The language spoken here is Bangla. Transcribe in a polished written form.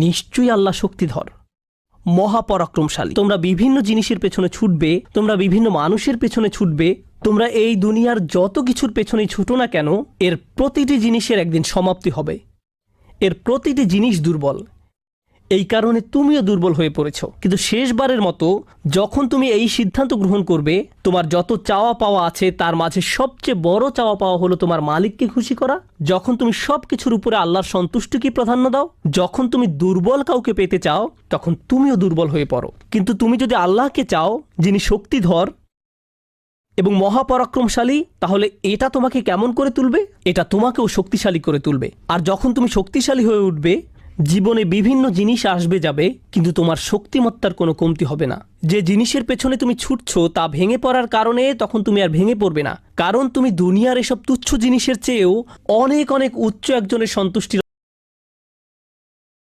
নিশ্চয়ই আল্লাহ শক্তিধর, মহাপরাক্রমশালী। তোমরা বিভিন্ন জিনিসের পেছনে ছুটবে, তোমরা বিভিন্ন মানুষের পেছনে ছুটবে, তোমরা এই দুনিয়ার যত কিছুর পেছনেই ছুটো না কেন, এর প্রতিটি জিনিসের একদিন সমাপ্তি হবে। এর প্রতিটি জিনিস দুর্বল, এই কারণে তুমিও দুর্বল হয়ে পড়েছ। কিন্তু শেষবারের মতো যখন তুমি এই সিদ্ধান্ত গ্রহণ করবে, তোমার যত চাওয়া পাওয়া আছে তার মাঝে সবচেয়ে বড় চাওয়া পাওয়া হলো তোমার মালিককে খুশি করা, যখন তুমি সব কিছুর উপরে আল্লাহর সন্তুষ্টিকে প্রাধান্য দাও, যখন তুমি দুর্বল কাউকে পেতে চাও, তখন তুমিও দুর্বল হয়ে পড়ো। কিন্তু তুমি যদি আল্লাহকে চাও, যিনি শক্তিধর এবং মহাপরাক্রমশালী, তাহলে এটা তোমাকে কেমন করে তুলবে? এটা তোমাকেও শক্তিশালী করে তুলবে। আর যখন তুমি শক্তিশালী হয়ে উঠবে, জীবনে বিভিন্ন জিনিস আসবে যাবে, কিন্তু তোমার শক্তিমত্তার কোনো কমতি হবে না। যে জিনিসের পেছনে তুমি ছুটছো তা ভেঙে পড়ার কারণে তখন তুমি আর ভেঙে পড়বে না, কারণ তুমি দুনিয়ার এসব তুচ্ছ জিনিসের চেয়েও অনেক অনেক উচ্চ একজনের সন্তুষ্টির